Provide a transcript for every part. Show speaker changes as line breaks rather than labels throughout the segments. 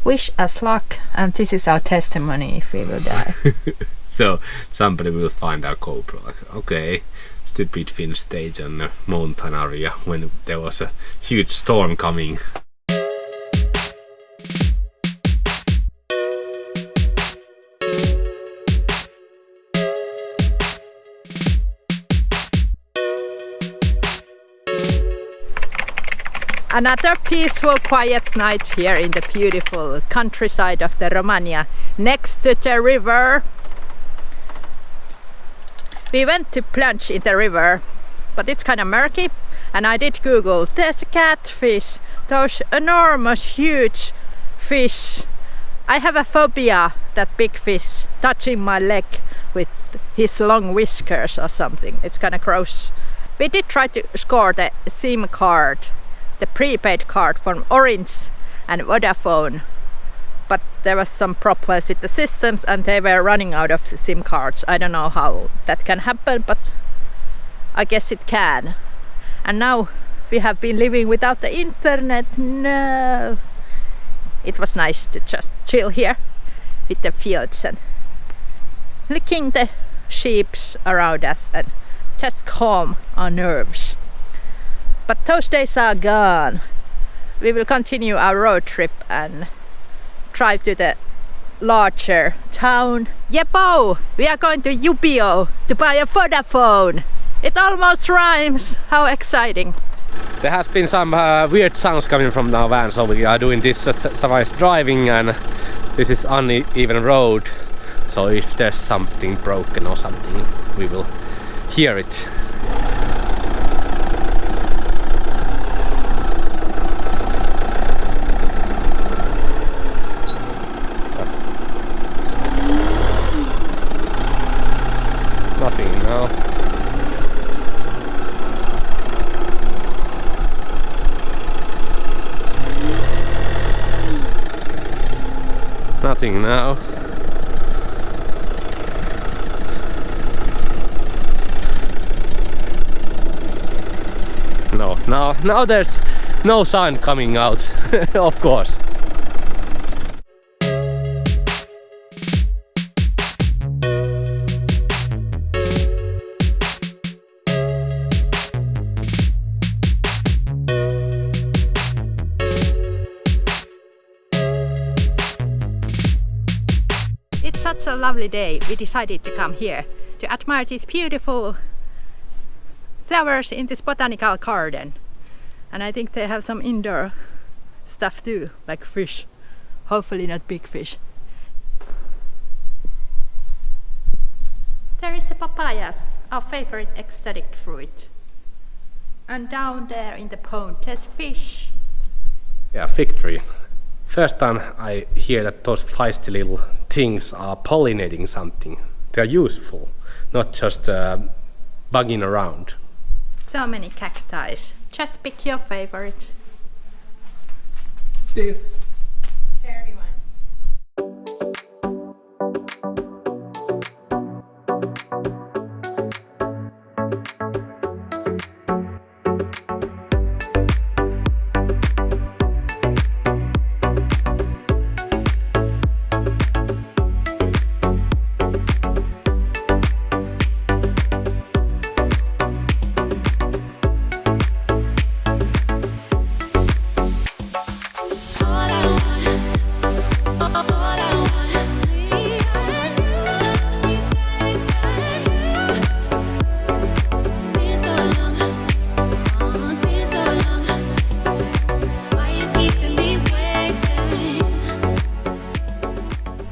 Wish us luck, and this is our testimony if we will die.
So somebody will find our GoPro like, okay, stupid Finn stage on a mountain area when there was a huge storm coming.
Another peaceful, quiet night here in the beautiful countryside of the Romania, next to the river. We went to plunge in the river, but it's kind of murky, and I did Google. There's a catfish, those enormous, huge fish. I have a phobia that big fish touching my leg with his long whiskers or something. It's kind of gross. We did try to score the SIM card, the prepaid card from Orange and Vodafone, but there was some problems with the systems and they were running out of SIM cards. I don't know how that can happen, but I guess it can. And now we have been living without the internet. No! It was nice to just chill here with the fields and looking the sheeps around us and just calm our nerves. But those days are gone. We will continue our road trip and drive to the larger town. Yepo! We are going to Ubiyo to buy a Vodafone. It almost rhymes. How exciting.
There has been some weird sounds coming from our van, so we are doing this surprise driving, and this is uneven road, so if there's something broken or something, we will hear it. Nothing now. Nothing now. No, now there's no sound coming out, of course.
It's such a lovely day. We decided to come here to admire these beautiful flowers in this botanical garden. And I think they have some indoor stuff too, like fish. Hopefully not big fish. There is a papayas, our favorite exotic fruit. And down there in the pond there's fish.
Yeah, fig tree. First time I hear that those feisty little things are pollinating something. They are useful, not just bugging around.
So many cacti. Just pick your favorite.
This.
Very one.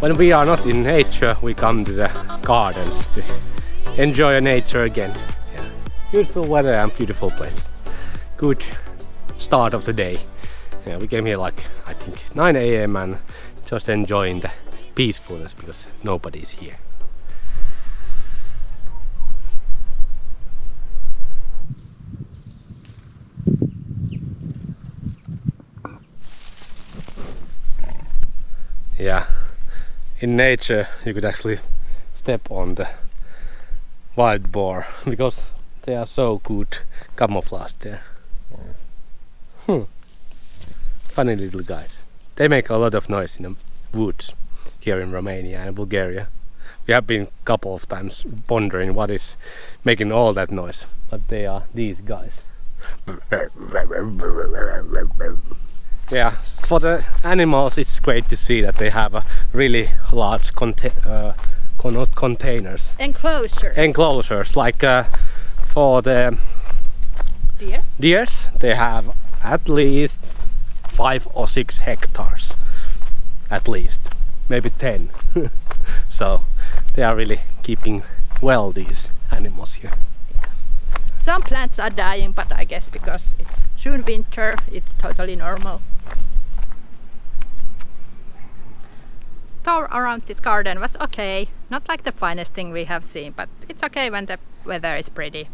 When we are not in nature, we come to the gardens to enjoy nature again. Yeah. Beautiful weather and beautiful place. Good start of the day. Yeah, we came here like I think 9 AM and just enjoying the peacefulness because nobody's here. Yeah. In nature you could actually step on the wild boar because they are so good camouflaged there. Funny little guys. They make a lot of noise in the woods here in Romania and Bulgaria. We have been a couple of times wondering what is making all that noise, but they are these guys. Yeah, for the animals it's great to see that they have a really large not containers. Enclosures, like for the deers, they have at least 5 or 6 hectares. At least, maybe 10. So they are really keeping well these animals here.
Some plants are dying, but I guess because it's soon winter, it's totally normal. Tour around this garden was okay, not like the finest thing we have seen, but it's okay when the weather is pretty.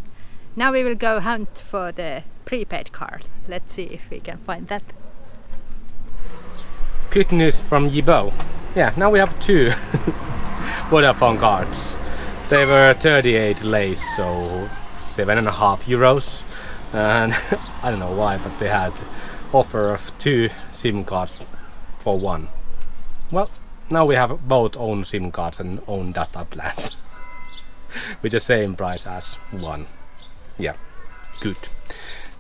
Now we will go hunt for the prepaid card. Let's see if we can find that.
Good news from Yibo. Yeah, now we have 2 Vodafone cards. They were 38 leis, so 7.5 euros. And I don't know why, but they had offer of 2 SIM cards for 1. Well, now we have both own SIM cards and own data plans with the same price as 1. Yeah, good.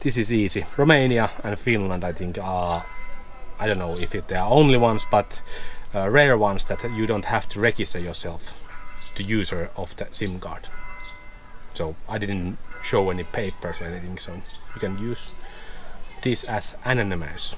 This is easy. Romania and Finland, I think, are, I don't know if they are only ones, but rare ones that you don't have to register yourself the user of the SIM card. So I didn't show any papers or anything, so you can use this as anonymous.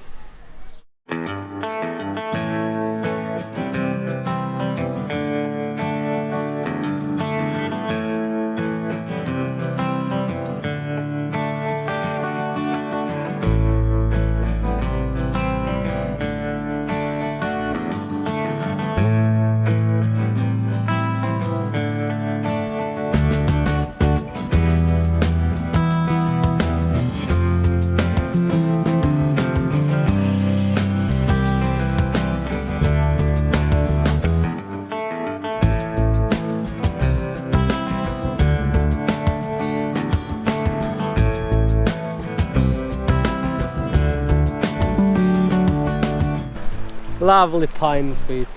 Lovely pine trees,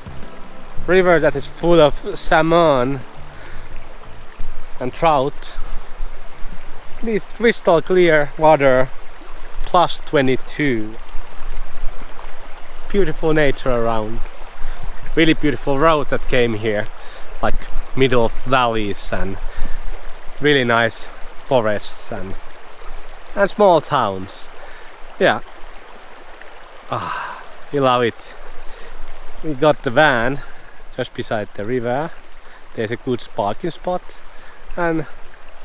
river that is full of salmon and trout. This crystal clear water, plus 22. Beautiful nature around. Really beautiful road that came here, like middle of valleys and really nice forests and small towns. Yeah, we love it. We got the van just beside the river. There's a good parking spot and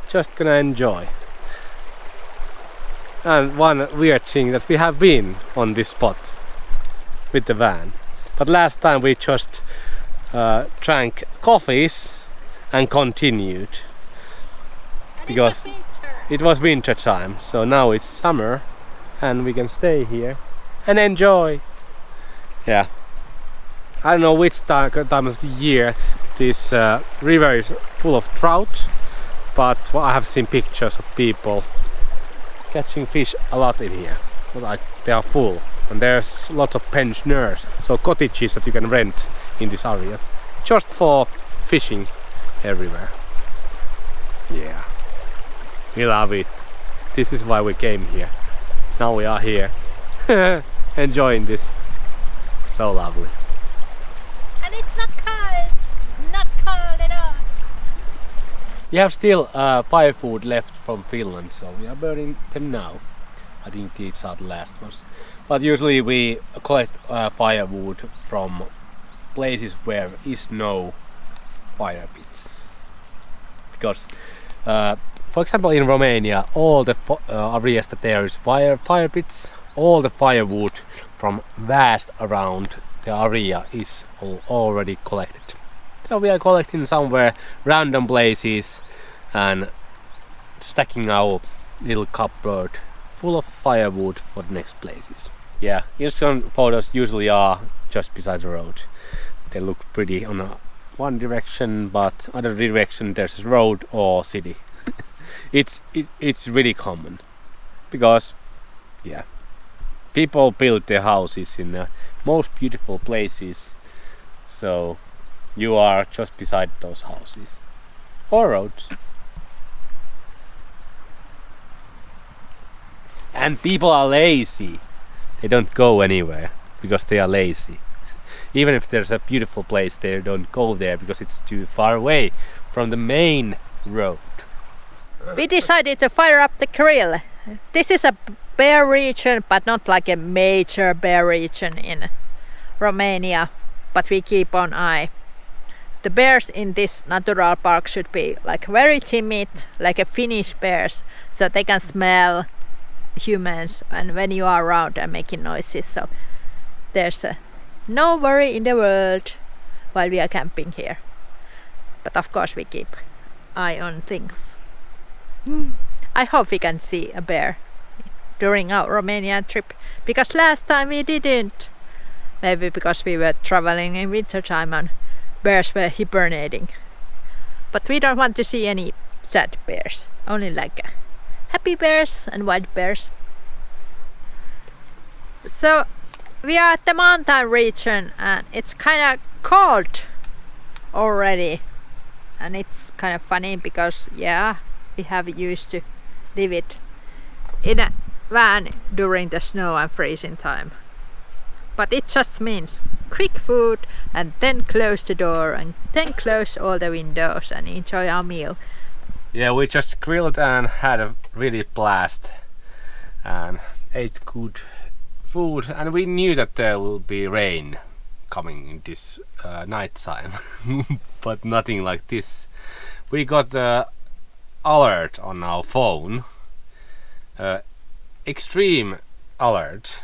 just gonna enjoy. And one weird thing that we have been on this spot with the van, but last time we just drank coffees and continued because it was winter time. So now it's summer and we can stay here and enjoy. Yeah. I don't know which time of the year this river is full of trout, but I have seen pictures of people catching fish a lot in here. Like they are full, and there's a lot of pensioners, so cottages that you can rent in this area just for fishing everywhere. Yeah, we love it. This is why we came here. Now we are here enjoying this. So lovely.
And it's not cold at all.
We have still firewood left from Finland, so we are burning them now. I think these are the last ones. But usually we collect firewood from places where is no fire pits. Because, for example, in Romania, all the areas that there is fire pits, all the firewood from vast around the area is already collected. So we are collecting somewhere random places and stacking our little cupboard full of firewood for the next places. Yeah, Instagram photos usually are just beside the road. They look pretty on one direction, but other direction there's a road or city. It's really common because, yeah, People build their houses in the most beautiful places, so you are just beside those houses or roads. And people are lazy. They don't go anywhere because they are lazy. Even if there's a beautiful place, they don't go there because it's too far away from the main road.
We decided to fire up the grill. This is a bear region, but not like a major bear region in Romania, but we keep an eye. The bears in this natural park should be like very timid, like a Finnish bears, so they can smell humans and when you are around and making noises, so there's no worry in the world while we are camping here. But of course we keep eye on things. I hope we can see a bear during our Romanian trip, because last time we didn't. Maybe because we were traveling in winter time and bears were hibernating. But we don't want to see any sad bears, only like happy bears and wild bears. So we are at the mountain region and it's kind of cold already, and it's kind of funny because we have used to live it in a van during the snow and freezing time, but it just means quick food and then close the door and then close all the windows and enjoy our meal.
Yeah, we just grilled and had a really blast and ate good food, and we knew that there will be rain coming in this night time but nothing like this. We got the alert on our phone, extreme alert,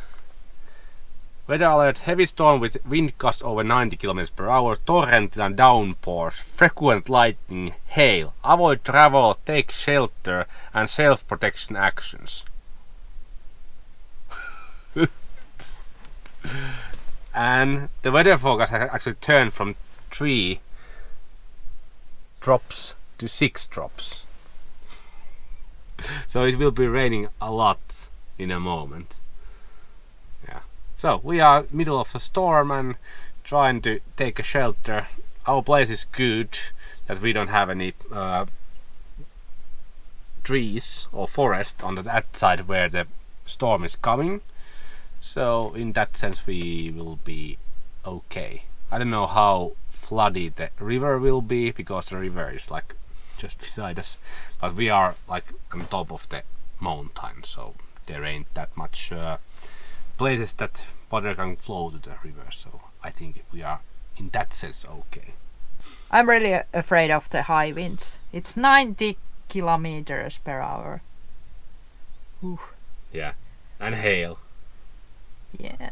weather alert, heavy storm with wind gusts over 90 km/h, torrent and downpours, frequent lightning, hail, avoid travel, take shelter and self-protection actions. And the weather forecast has actually turned from 3 drops to 6 drops. So it will be raining a lot in a moment. Yeah. So we are middle of the storm and trying to take a shelter. Our place is good that we don't have any trees or forest on that side where the storm is coming. So in that sense we will be okay. I don't know how flooded the river will be because the river is like just beside us, but we are like on top of the mountain, so there ain't that much places that water can flow to the river, so I think we are in that sense okay.
I'm really afraid of the high winds. It's 90 km/h.
Yeah, and hail.
Yeah.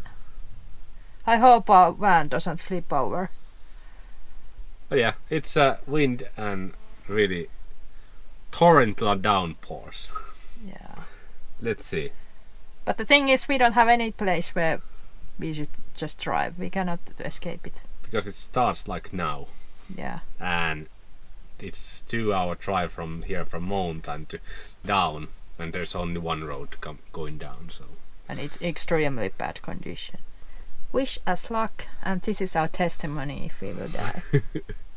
I hope our van doesn't flip over.
Oh yeah, it's wind and really torrential downpours.
Yeah.
Let's see.
But the thing is, we don't have any place where we should just drive. We cannot escape it.
Because it starts like now.
Yeah.
And it's 2-hour drive from here from mountain to down, and there's only one road going down, so. And
it's extremely bad condition. Wish us luck, and this is our testimony if we will die.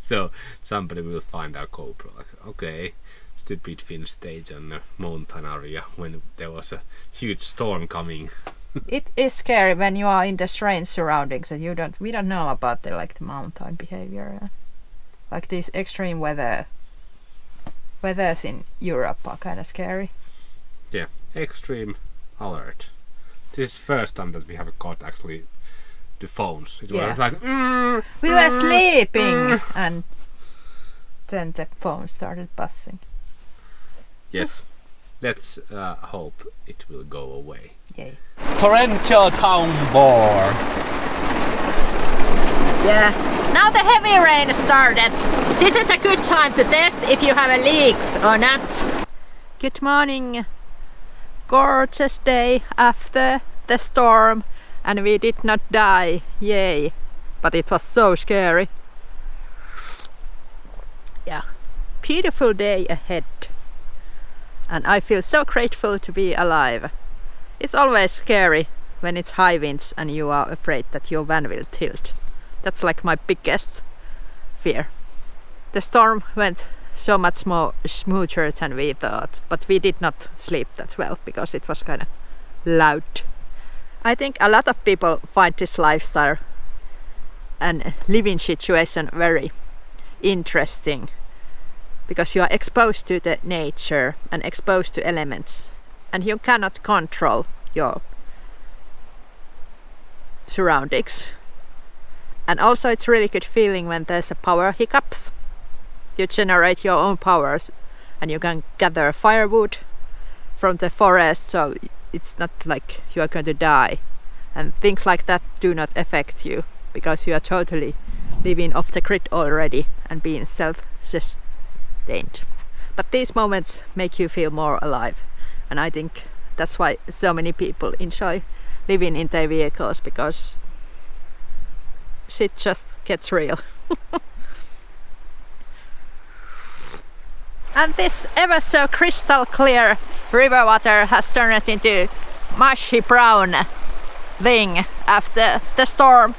So somebody will find our GoPro, like, okay, stupid Finn stage on the mountain area when there was a huge storm coming.
It is scary when you are in the strange surroundings and we don't know about the mountain behavior. Like these extreme weathers in Europe are kind of scary.
Yeah, extreme alert. This is the first time that we have got actually the phones. It was like
we were sleeping and then the phone started buzzing.
Yes, let's hope it will go away.
Yay.
Torrential downpour.
Yeah. Now the heavy rain started. This is a good time to test if you have leaks or not. Good morning. Gorgeous day after the storm, and we did not die. Yay. But it was so scary. Yeah. Beautiful day ahead. And I feel so grateful to be alive. It's always scary when it's high winds and you are afraid that your van will tilt. That's like my biggest fear. The storm went so much more smoother than we thought, but we did not sleep that well because it was kind of loud. I think a lot of people find this lifestyle and living situation very interesting because you are exposed to the nature and exposed to elements, and you cannot control your surroundings. And also it's really good feeling when there's a power hiccups. You generate your own powers and you can gather firewood from the forest, so it's not like you are going to die, and things like that do not affect you because you are totally living off the grid already and being self-sustained. But these moments make you feel more alive, and I think that's why so many people enjoy living in their vehicles, because shit just gets real. And this ever so crystal clear river water has turned into mushy brown thing after the storm,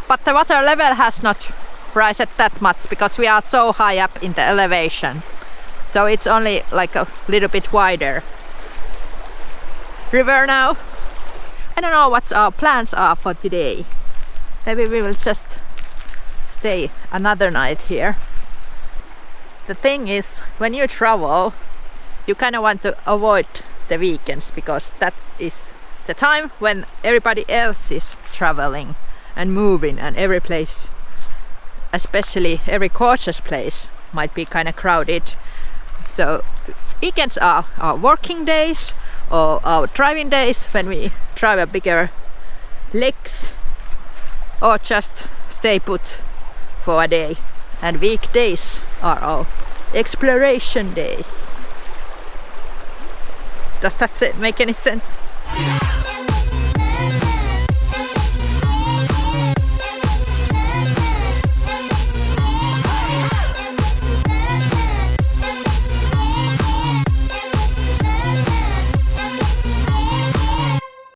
but the water level has not risen that much because we are so high up in the elevation, so it's only like a little bit wider river now. I don't know what our plans are for today. Maybe we will just stay another night here. The thing is, when you travel, you kind of want to avoid the weekends because that is the time when everybody else is traveling and moving, and every place, especially every gorgeous place, might be kind of crowded. So weekends are our working days or our driving days when we drive a bigger legs, or just stay put for a day. And weekdays are our exploration days. Does that make any sense?